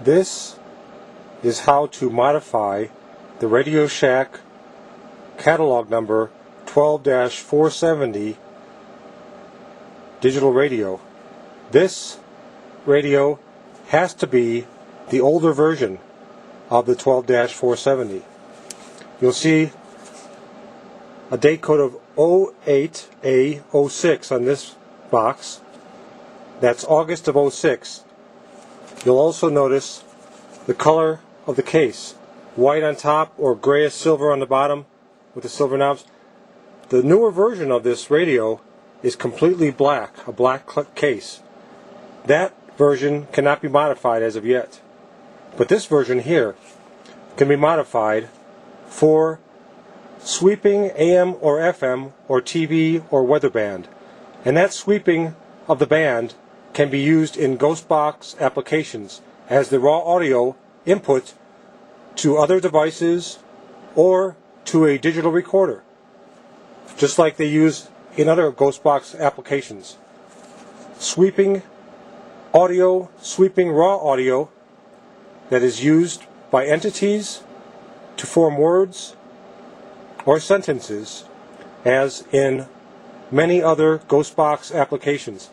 This is how to modify the Radio Shack catalog number 12-470 digital radio. This radio has to be the older version of the 12-470. You'll see a date code of 08A06 on this box. That's August of 06. You'll also notice the color of the case. White on top or grayish silver on the bottom with the silver knobs. The newer version of this radio is completely black, a black case. That version cannot be modified as of yet. But this version here can be modified for sweeping AM or FM or TV or weather band. And that sweeping of the band can be used in ghost box applications as the raw audio input to other devices or to a digital recorder, just like they use in other ghost box applications. Sweeping audio, sweeping raw audio that is used by entities to form words or sentences, as in many other ghost box applications.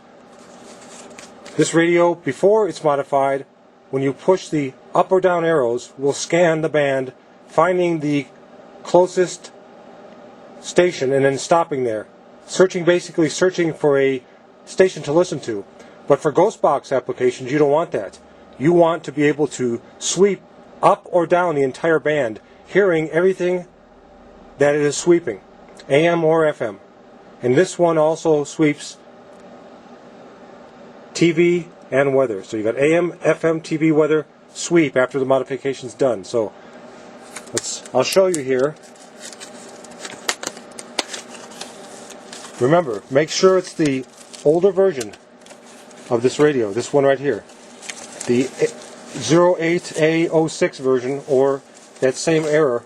This radio, before it's modified, when you push the up or down arrows, will scan the band, finding the closest station and then stopping there. Basically searching for a station to listen to. But for ghost box applications, you don't want that. You want to be able to sweep up or down the entire band, hearing everything that it is sweeping, AM or FM. And this one also sweeps TV and weather. So you got AM, FM, TV, weather, sweep after the modification's done. So I'll show you here. Remember, make sure it's the older version of this radio, this one right here. The 08A06 version, or that same error.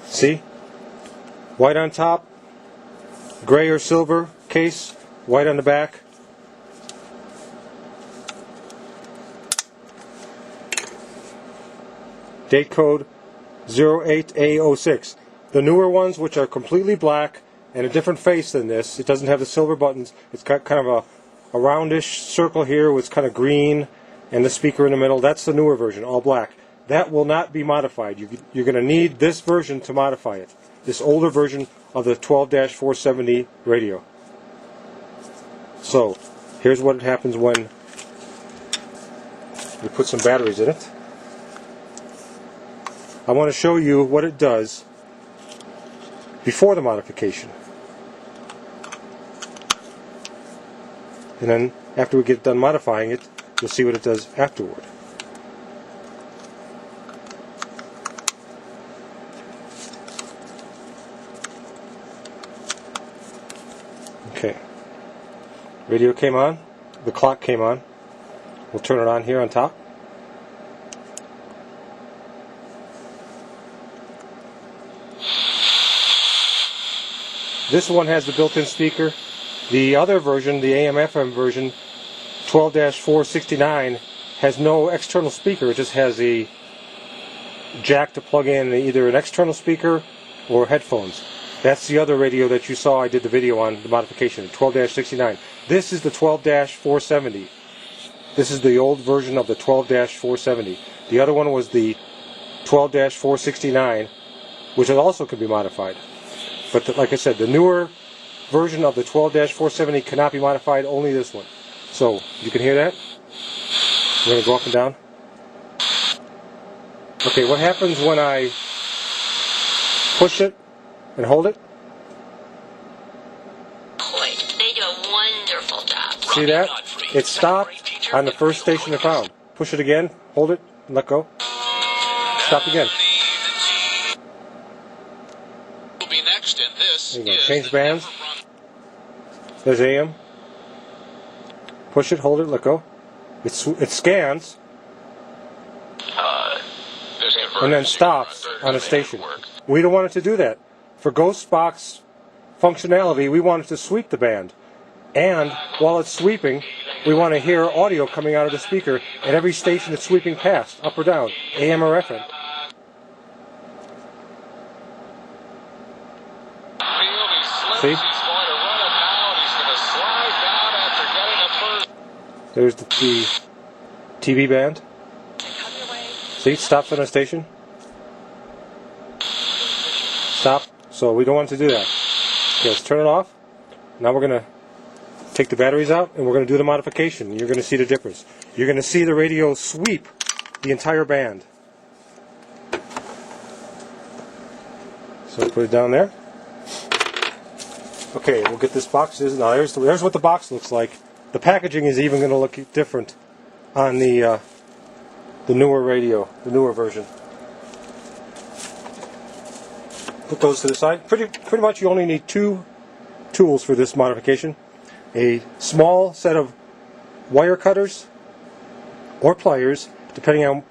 See? White on top, gray or silver case, white on the back. Date code 08A06. The newer ones, which are completely black and a different face than this, it doesn't have the silver buttons. It's got kind of a roundish circle here with kind of green and the speaker in the middle. That's the newer version, all black. That will not be modified. You're going to need this version to modify it. This older version of the 12-470 radio. So, here's what happens when you put some batteries in it. I want to show you what it does before the modification. And then, after we get done modifying it, you'll see what it does afterward. Okay. Radio came on. The clock came on. We'll turn it on here on top. This one has the built-in speaker. The other version, the AM/FM version, 12-469, has no external speaker. It just has a jack to plug in either an external speaker or headphones. That's the other radio that you saw I did the video on, the modification, 12-69. This is the 12-470. This is the old version of the 12-470. The other one was the 12-469, which also could be modified. But like I said, the newer version of the 12-470 cannot be modified, only this one. So, you can hear that? We're going to go up and down. Okay, what happens when I push it and hold it? They do a wonderful job. See that? It stopped on the first station it found. Push it again, hold it, and let go. Stop again. There you go. Change bands. There's AM. Push it, hold it, let go. It scans. And then stops on a station. We don't want it to do that. For ghost box functionality, we want it to sweep the band. And while it's sweeping, we want to hear audio coming out of the speaker at every station it's sweeping past, up or down, AM or FM. See? There's the TV band. See, stops on a station. Stop. So we don't want to do that. Okay, let's turn it off. Now we're going to take the batteries out and we're going to do the modification. You're going to see the difference. You're going to see the radio sweep the entire band. So put it down there. Okay, we'll get this box. Now there's what the box looks like. The packaging is even going to look different on the newer radio, the newer version. Put those to the side. Pretty much you only need two tools for this modification. A small set of wire cutters or pliers, depending on,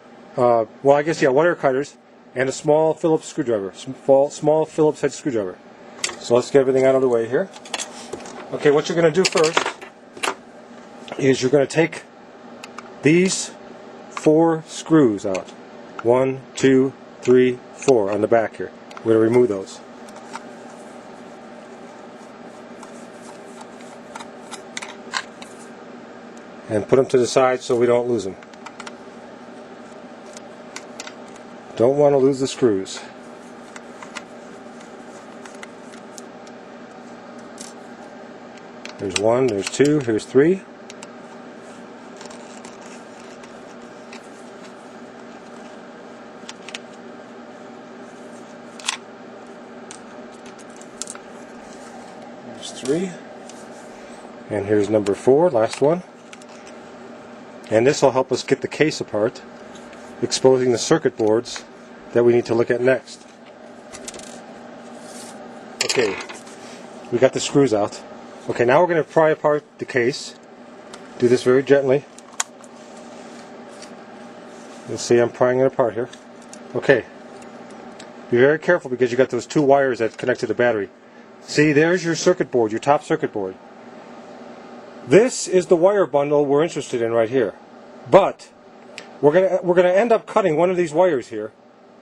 wire cutters, and a small Phillips screwdriver, small Phillips head screwdriver. So let's get everything out of the way here. Okay, what you're going to do first is you're going to take these 4 screws out. 1, 2, 3, 4 on the back here. We're going to remove those. And put them to the side so we don't lose them. Don't want to lose the screws. There's 1, there's 2, here's 3. There's 3. And here's number 4, last one. And this will help us get the case apart, exposing the circuit boards that we need to look at next. Okay, we got the screws out. Okay, now we're going to pry apart the case. Do this very gently. You'll see I'm prying it apart here. Okay, be very careful because you got those 2 wires that connect to the battery. See, there's your circuit board, your top circuit board. This is the wire bundle we're interested in right here. But we're gonna end up cutting one of these wires here,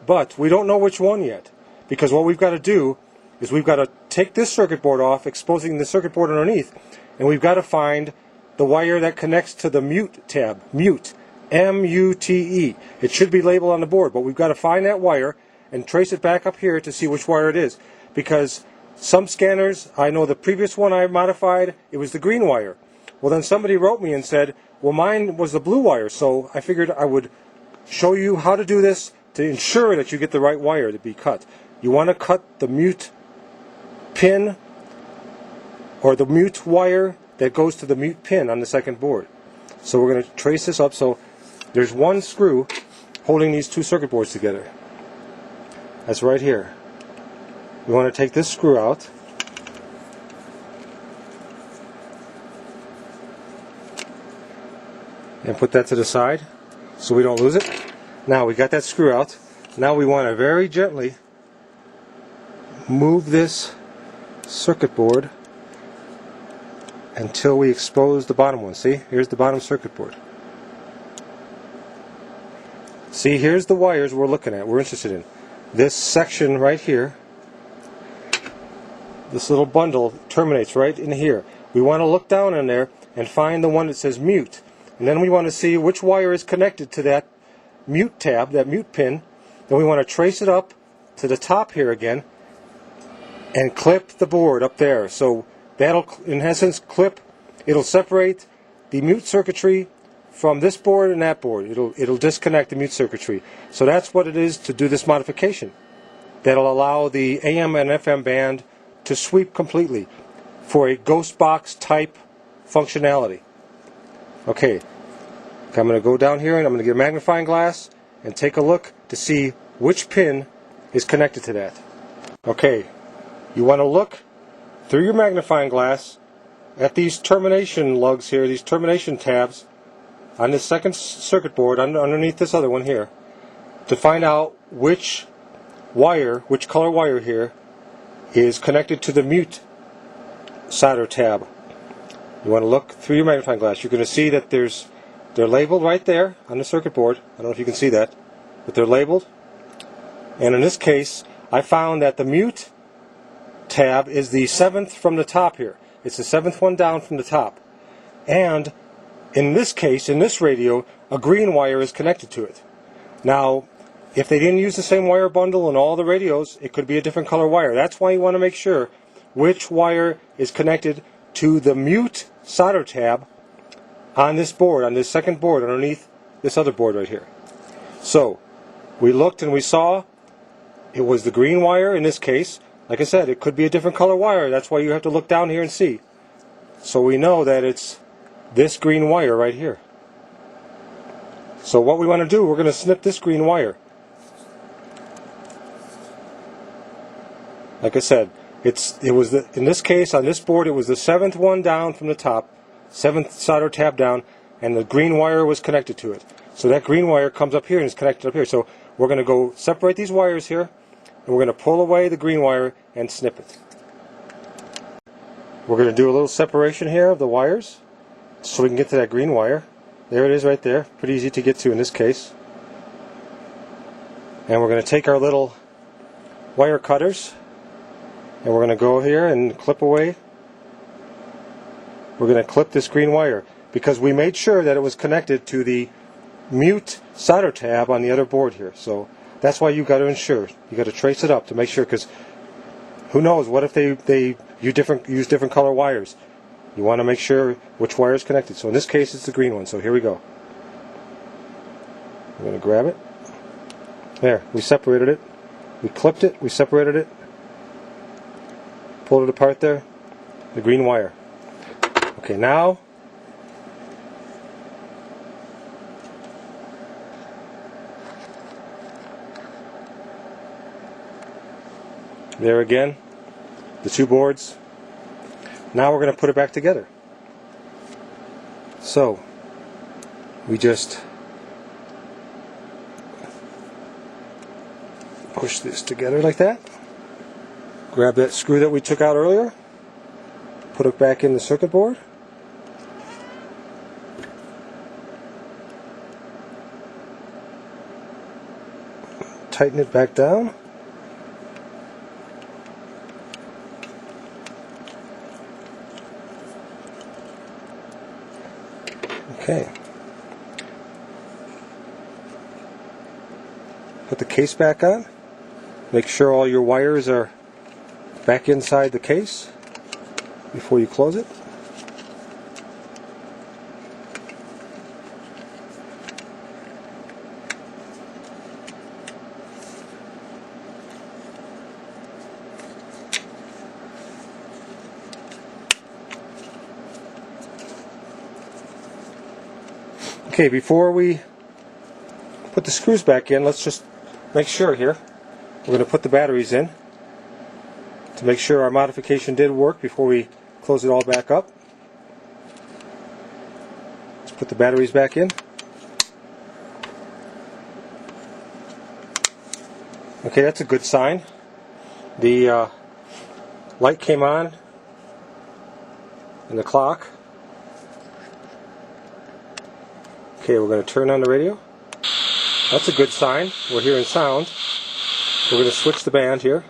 but we don't know which one yet, because what we've got to do is we've got to take this circuit board off, exposing the circuit board underneath, and we've got to find the wire that connects to the mute tab. Mute, M-U-T-E. It should be labeled on the board, but we've got to find that wire and trace it back up here to see which wire it is, because some scanners, I know the previous one I modified, it was the green wire. Well, then somebody wrote me and said, well, mine was the blue wire, so I figured I would show you how to do this to ensure that you get the right wire to be cut. You want to cut the mute pin or the mute wire that goes to the mute pin on the second board. So we're going to trace this up. So there's 1 screw holding these 2 circuit boards together. That's right here. We want to take this screw out. And put that to the side so we don't lose it. Now we got that screw out. Now we want to very gently move this circuit board until we expose the bottom one. See, here's the bottom circuit board. See, here's the wires we're looking at, we're interested in. This section right here, this little bundle terminates right in here. We want to look down in there and find the one that says mute. And then we want to see which wire is connected to that mute tab, that mute pin. Then we want to trace it up to the top here again and clip the board up there. So that'll, in essence, it'll separate the mute circuitry from this board and that board. It'll disconnect the mute circuitry. So that's what it is to do this modification. That'll allow the AM and FM band to sweep completely for a ghost box type functionality. Okay, I'm going to go down here and I'm going to get a magnifying glass and take a look to see which pin is connected to that. Okay, you want to look through your magnifying glass at these termination lugs here, these termination tabs on this second circuit board underneath this other one here, to find out which wire, which color wire here is connected to the mute solder tab. You want to look through your magnifying glass. You're going to see that they're labeled right there on the circuit board. I don't know if you can see that, but they're labeled. And in this case, I found that the mute tab is the 7th from the top here. It's the 7th one down from the top. And in this case, in this radio, a green wire is connected to it. Now, if they didn't use the same wire bundle in all the radios, it could be a different color wire. That's why you want to make sure which wire is connected to the mute solder tab on this board, on this second board underneath this other board right here. So, we looked and we saw it was the green wire in this case. Like I said, it could be a different color wire. That's why you have to look down here and see. So we know that it's this green wire right here. So what we want to do, we're going to snip this green wire. Like I said, in this case, on this board, it was the 7th one down from the top, 7th solder tab down, and the green wire was connected to it. So that green wire comes up here and is connected up here. So we're going to go separate these wires here, and we're going to pull away the green wire and snip it. We're going to do a little separation here of the wires so we can get to that green wire. There it is right there. Pretty easy to get to in this case. And we're going to take our little wire cutters and we're going to go here and clip away. We're going to clip this green wire because we made sure that it was connected to the mute solder tab on the other board here. So that's why you got to ensure. You got to trace it up to make sure, because who knows, what if they use different color wires. You want to make sure which wire is connected. So in this case it's the green one. So here we go. I'm going to grab it. There, we separated it. We clipped it, we separated it. Pulled it apart there. The green wire. Okay, now there again, the two boards. Now we're going to put it back together. So we just push this together like that. Grab that screw that we took out earlier. Put it back in the circuit board. Tighten it back down. Okay. Put the case back on. Make sure all your wires are back inside the case before you close it. Okay, before we put the screws back in, let's just make sure here. We're going to put the batteries in to make sure our modification did work before we close it all back up. Let's put the batteries back in. Okay, that's a good sign. The light came on in the clock. Okay, we're going to turn on the radio. That's a good sign. We're hearing sound. We're going to switch the band here.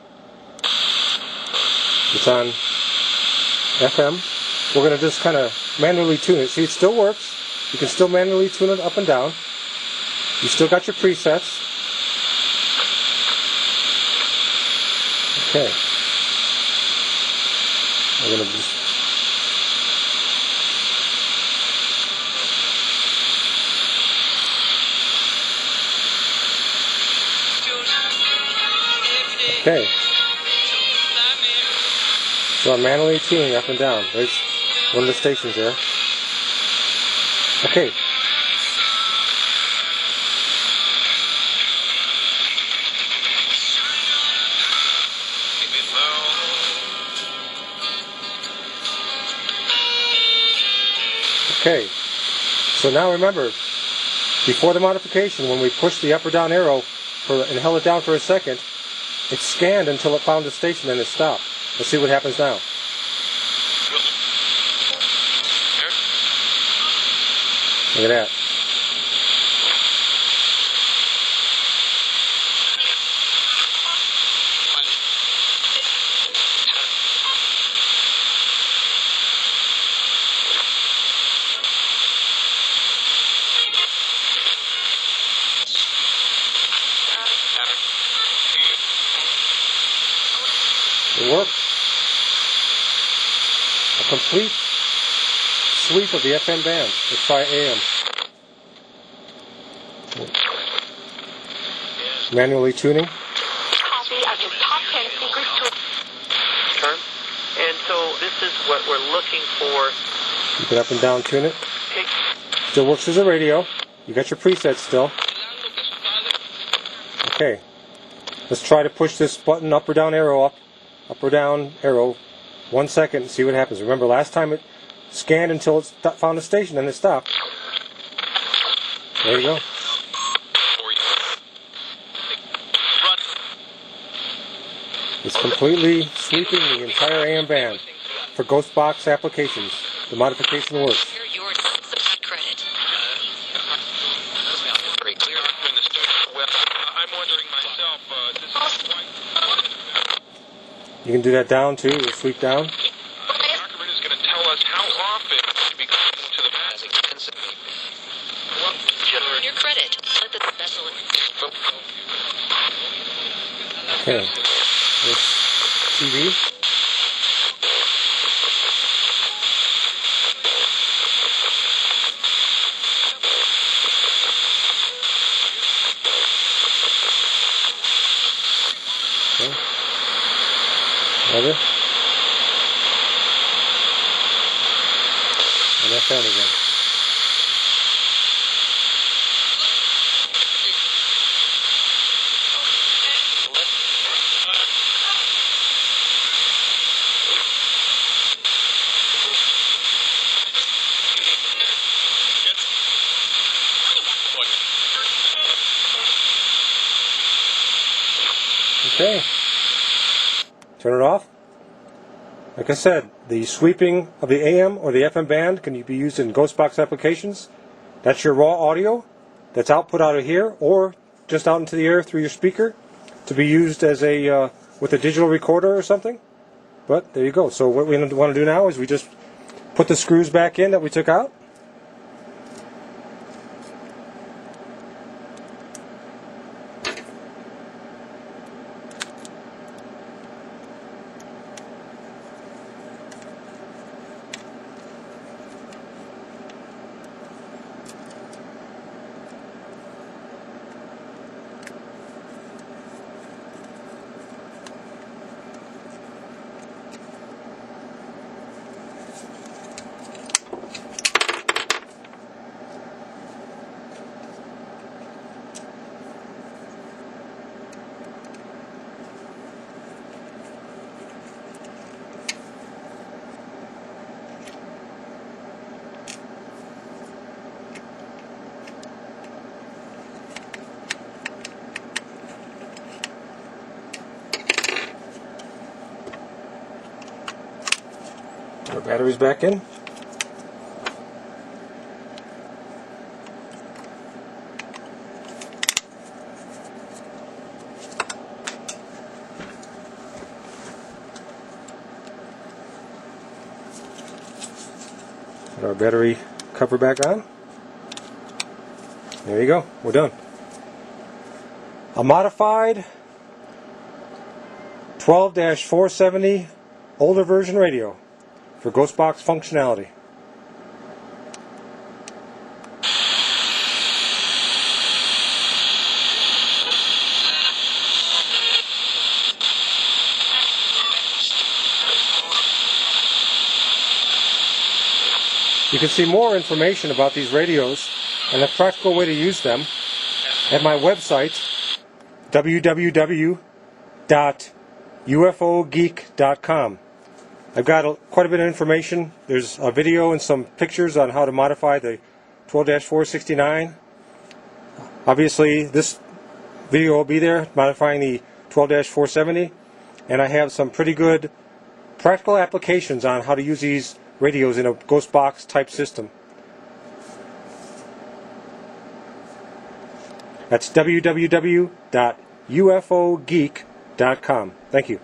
It's on FM. We're going to just kind of manually tune it. See, it still works. You can still manually tune it up and down. You still got your presets. Okay. We're going to just... Okay. So I'm manually tuning up and down. There's one of the stations there. Okay. Okay. So now remember, before the modification, when we pushed the up or down arrow and held it down for a second, it scanned until it found the station and it stopped. Let's see what happens now. Look at that. It worked. A complete sweep of the FM band. Let's try AM. Manually tuning. Copy of your top 10 secrets to term. And so this is what we're looking for. You can up and down tune it. Still works as a radio. You got your presets still. Okay. Let's try to push this button up or down arrow up or down arrow 1 second and see what happens. Remember last time it scanned until it found a station and it stopped. There you go. It's completely sweeping the entire AM band for ghost box applications. The modification works. Your credit. I'm wondering myself, this is quite... You can do that down too. You'll sweep down. The document is going to tell us how often to be going to the bathroom. Your credit. Let the special. Okay. This TV. Okay. Other. And FM again. Okay. Turn it off. Like I said, the sweeping of the AM or the FM band can be used in ghost box applications. That's your raw audio that's output out of here or just out into the air through your speaker to be used as a with a digital recorder or something. But there you go. So what we want to do now is we just put the screws back in that we took out. Our battery's back in. Put our battery cover back on. There you go. We're done. A modified 12-470 older version radio for ghost box functionality. You can see more information about these radios and a practical way to use them at my website www.ufogeek.com. I've got quite a bit of information. There's a video and some pictures on how to modify the 12-469. Obviously, this video will be there, modifying the 12-470. And I have some pretty good practical applications on how to use these radios in a ghost box type system. That's www.ufogeek.com. Thank you.